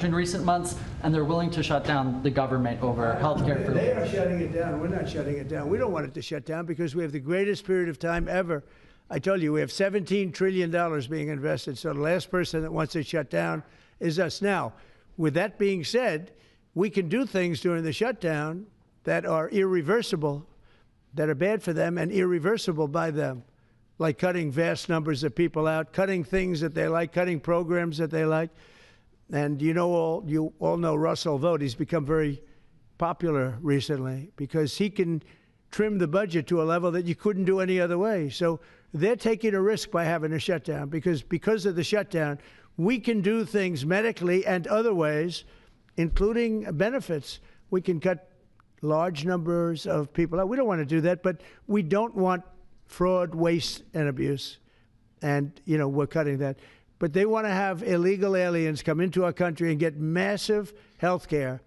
in recent months, and they're willing to shut down the government over health care. They are shutting it down. We're not shutting it down. We don't want it to shut down because we have the greatest period of time ever. I told you, we have $17 trillion being invested, so the last person that wants it shut down is us. Now, with that being said, we can do things during the shutdown that are irreversible, that are bad for them and irreversible by them, like cutting vast numbers of people out, cutting things that they like, cutting programs that they like. And you all know Russell Vought. He's become very popular recently because he can trim the budget to a level that you couldn't do any other way. So they're taking a risk by having a shutdown because of the shutdown, we can do things medically and other ways, including benefits. We can cut large numbers of people out. We don't want to do that, but we don't want fraud, waste, and abuse. And, we're cutting that. But they want to have illegal aliens come into our country and get massive health care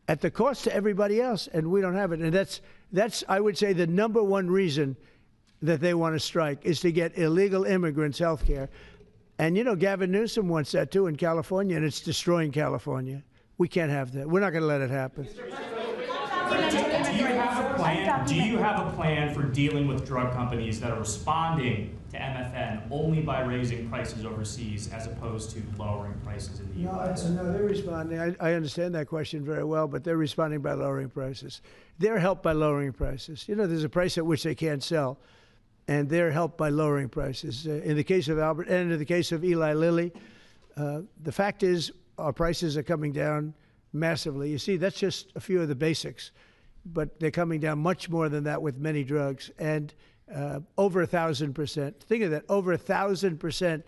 at the cost to everybody else, and we don't have it. And that's I would say, the number one reason that they want to strike is to get illegal immigrants health care. And, Gavin Newsom wants that, too, in California, and it's destroying California. We can't have that. We're not going to let it happen. Do you have a plan for dealing with drug companies that are responding to MFN only by raising prices overseas as opposed to lowering prices in the U.S.? No, they're responding. I understand that question very well, but they're responding by lowering prices. They're helped by lowering prices. There's a price at which they can't sell, and they're helped by lowering prices. In the case of Albert and in the case of Eli Lilly, the fact is our prices are coming down massively. You see, that's just a few of the basics, but they're coming down much more than that with many drugs, and over 1,000%. Think of that, over 1,000%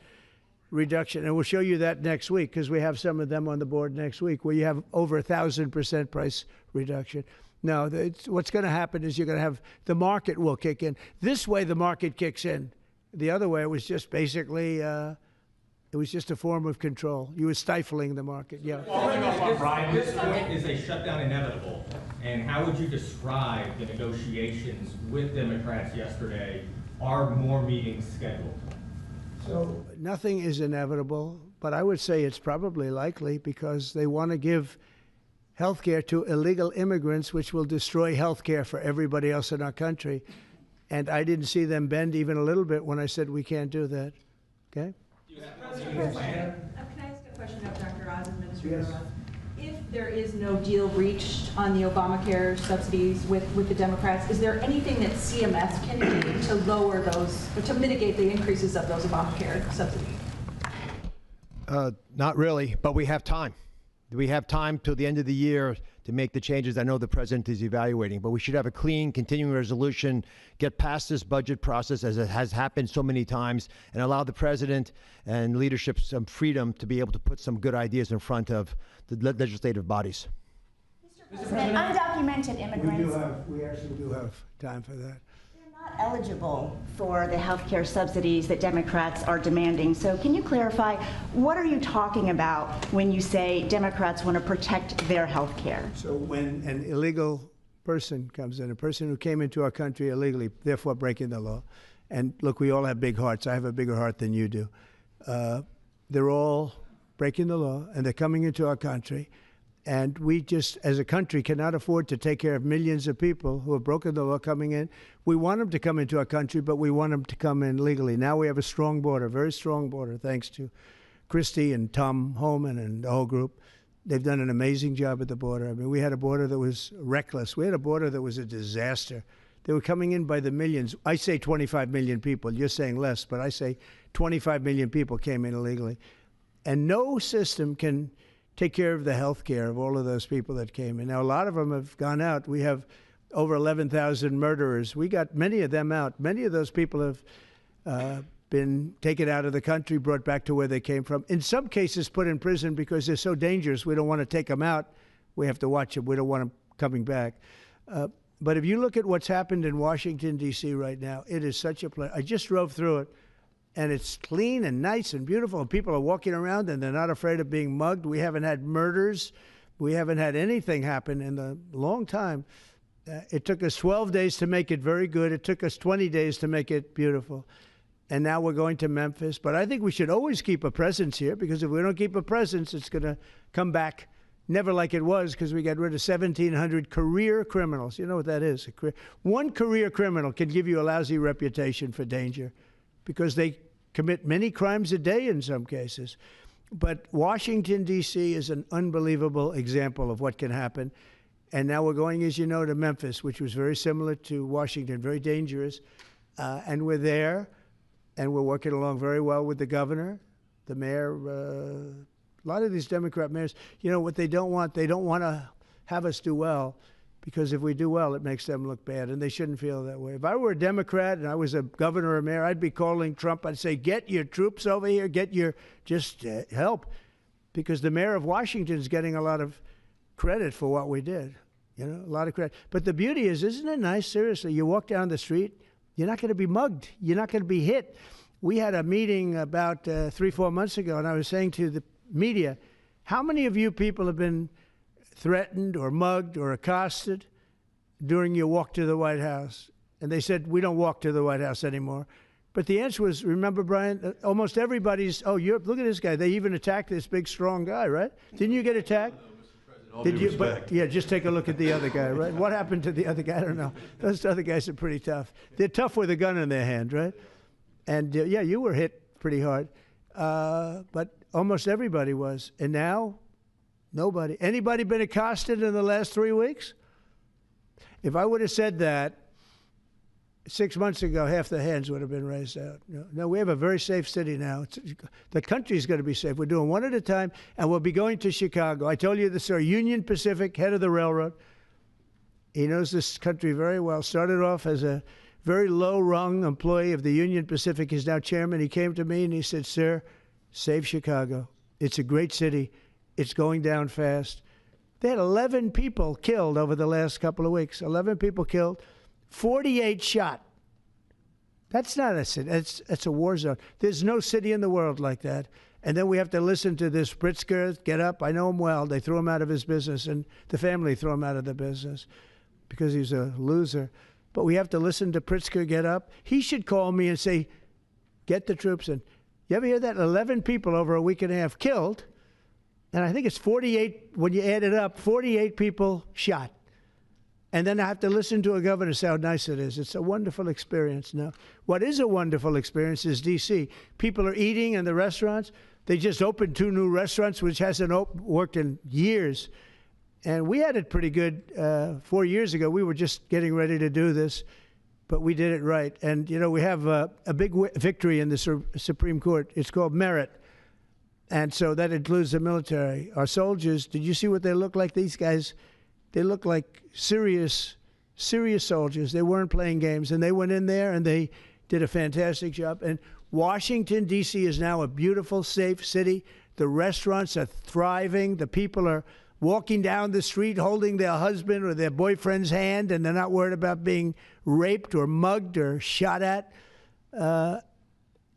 reduction. And we'll show you that next week because we have some of them on the board next week where you have over 1,000% price reduction. Now, what's going to happen is you're going to have the market will kick in. This way, the market kicks in. The other way, it was just basically it was just a form of control. You were stifling the market. Yeah. At this point, is a shutdown inevitable? And how would you describe the negotiations with Democrats yesterday? Are more meetings scheduled? So nothing is inevitable, but I would say it's probably likely because they want to give health care to illegal immigrants, which will destroy health care for everybody else in our country. And I didn't see them bend even a little bit when I said we can't do that. Okay? Can I ask a question of Dr. Oz, Administrator Oz? If there is no deal reached on the Obamacare subsidies with the Democrats, is there anything that CMS can do to lower those, or to mitigate the increases of those Obamacare subsidies? Not really, but we have time. We have time till the end of the year to make the changes I know the president is evaluating, but we should have a clean continuing resolution, get past this budget process as it has happened so many times, and allow the president and leadership some freedom to be able to put some good ideas in front of the legislative bodies. Mr. President, undocumented immigrants. We actually do have time for that. Not eligible for the health care subsidies that Democrats are demanding. So can you clarify, what are you talking about when you say Democrats want to protect their health care? So when an illegal person comes in, a person who came into our country illegally, therefore breaking the law, and look, we all have big hearts. I have a bigger heart than you do. They're all breaking the law, and they're coming into our country. And we just, as a country, cannot afford to take care of millions of people who have broken the law coming in. We want them to come into our country, but we want them to come in legally. Now we have a strong border, very strong border, thanks to Christie and Tom Homan and the whole group. They've done an amazing job at the border. I mean, we had a border that was reckless. We had a border that was a disaster. They were coming in by the millions. I say 25 million people. You're saying less, but I say 25 million people came in illegally. And no system can take care of the health care of all of those people that came in. Now, a lot of them have gone out. We have over 11,000 murderers. We got many of them out. Many of those people have been taken out of the country, brought back to where they came from. In some cases, put in prison because they're so dangerous. We don't want to take them out. We have to watch them. We don't want them coming back. But if you look at what's happened in Washington, D.C. right now, it is such a place. I just drove through it. And it's clean and nice and beautiful, and people are walking around and they're not afraid of being mugged. We haven't had murders. We haven't had anything happen in a long time. It took us 12 days to make it very good. It took us 20 days to make it beautiful. and now we're going to Memphis. But I think we should always keep a presence here, because if we don't keep a presence, it's going to come back never like it was, because we got rid of 1,700 career criminals. You know what that is? One career criminal can give you a lousy reputation for danger, because they commit many crimes a day in some cases. But Washington, D.C. is an unbelievable example of what can happen. And now we're going, as you know, to Memphis, which was very similar to Washington, very dangerous. And we're there, and we're working along very well with the governor, the mayor. A lot of these Democrat mayors, you know what they don't want to have us do well, because if we do well, it makes them look bad, and they shouldn't feel that way. If I were a Democrat and I was a governor or mayor, I'd be calling Trump. I'd say, get your troops over here, just help, because the mayor of Washington is getting a lot of credit for what we did, you know, a lot of credit. But the beauty is, isn't it nice, seriously, you walk down the street, you're not going to be mugged, you're not going to be hit. We had a meeting about 3-4 months ago, and I was saying to the media, how many of you people have been threatened or mugged or accosted during your walk to the White House? And they said, we don't walk to the White House anymore. But the answer was, remember, Brian, almost everybody's, oh, look at this guy. They even attacked this big, strong guy, right? Didn't you get attacked? Did you? But, yeah, just take a look at the other guy, right? What happened to the other guy? I don't know. Those other guys are pretty tough. They're tough with a gun in their hand, right? And, yeah, you were hit pretty hard. But almost everybody was. And now, nobody. Anybody been accosted in the last 3 weeks? If I would have said that 6 months ago, half the hands would have been raised out. No, we have a very safe city now. The country's going to be safe. We're doing one at a time, and we'll be going to Chicago. I told you this, sir. Union Pacific, head of the railroad. He knows this country very well. Started off as a very low-rung employee of the Union Pacific. He's now chairman. He came to me and he said, sir, save Chicago. It's a great city. It's going down fast. They had 11 people killed over the last couple of weeks. 11 people killed, 48 shot. That's not a city. It's a war zone. There's no city in the world like that. And then we have to listen to this Pritzker get up. I know him well. They threw him out of his business, and the family threw him out of the business because he's a loser. But we have to listen to Pritzker get up. He should call me and say, get the troops in. You ever hear that? 11 people over a week and a half killed, and I think it's 48, when you add it up, 48 people shot. And then I have to listen to a governor say how nice it is. It's a wonderful experience. Now, what is a wonderful experience is D.C. People are eating in the restaurants. They just opened 2 new restaurants, which hasn't worked in years. And we had it pretty good 4 years ago. We were just getting ready to do this, but we did it right. And, you know, we have a big victory in the Supreme Court. It's called merit. And so that includes the military. Our soldiers, did you see what they look like? These guys, they look like serious soldiers. They weren't playing games. And they went in there and they did a fantastic job. And Washington, D.C. is now a beautiful, safe city. The restaurants are thriving. The people are walking down the street holding their husband or their boyfriend's hand, and they're not worried about being raped or mugged or shot at.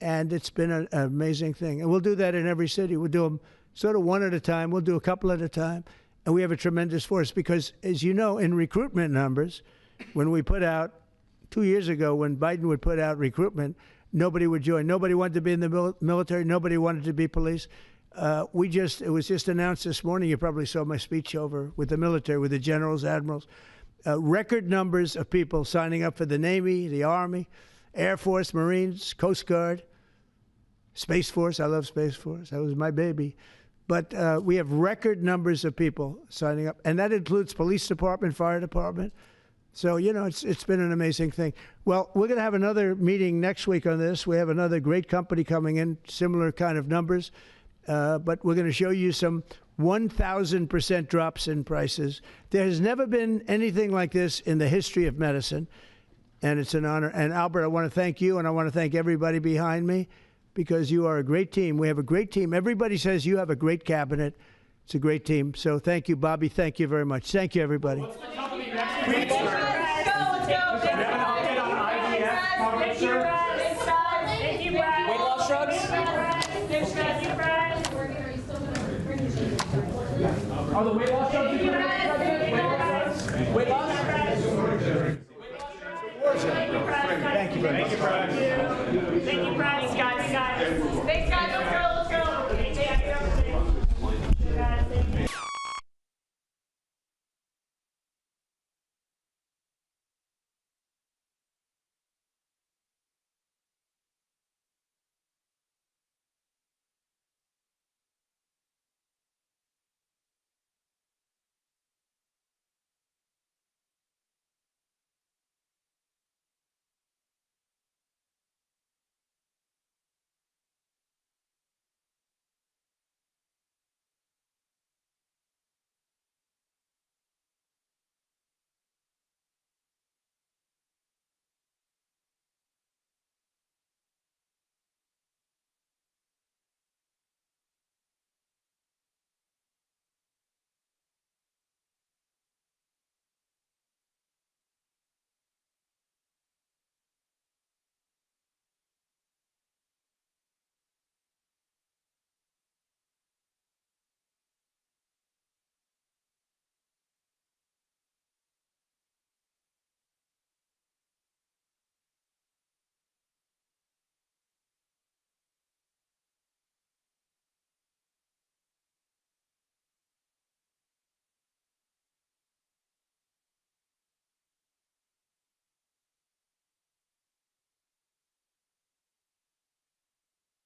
And it's been an amazing thing. And we'll do that in every city. We'll do them sort of one at a time. We'll do a couple at a time. And we have a tremendous force because, as you know, in recruitment numbers, when we put out, 2 years ago, when Biden would put out recruitment, nobody would join. Nobody wanted to be in the military. Nobody wanted to be police. It was just announced this morning. You probably saw my speech over with the military, with the generals, admirals. Record numbers of people signing up for the Navy, the Army, Air Force, Marines, Coast Guard, Space Force. I love Space Force. That was my baby. But we have record numbers of people signing up, and that includes police department, fire department. So, you know, it's been an amazing thing. Well, we're going to have another meeting next week on this. We have another great company coming in, similar kind of numbers. But we're going to show you some 1,000% drops in prices. There has never been anything like this in the history of medicine, and it's an honor. And Albert, I want to thank you, and I want to thank everybody behind me, because you are a great team. We have a great team. Everybody says you have a great cabinet. It's a great team. So thank you, Bobby. Thank you very much. Thank you, everybody. What's the company next week? Do you have an update on IVF? Thank you, Brad. Weight loss drugs? Thank you, Brad. Are the weight loss drugs? Thank you, Brad. Weight loss? Thank you, Brad.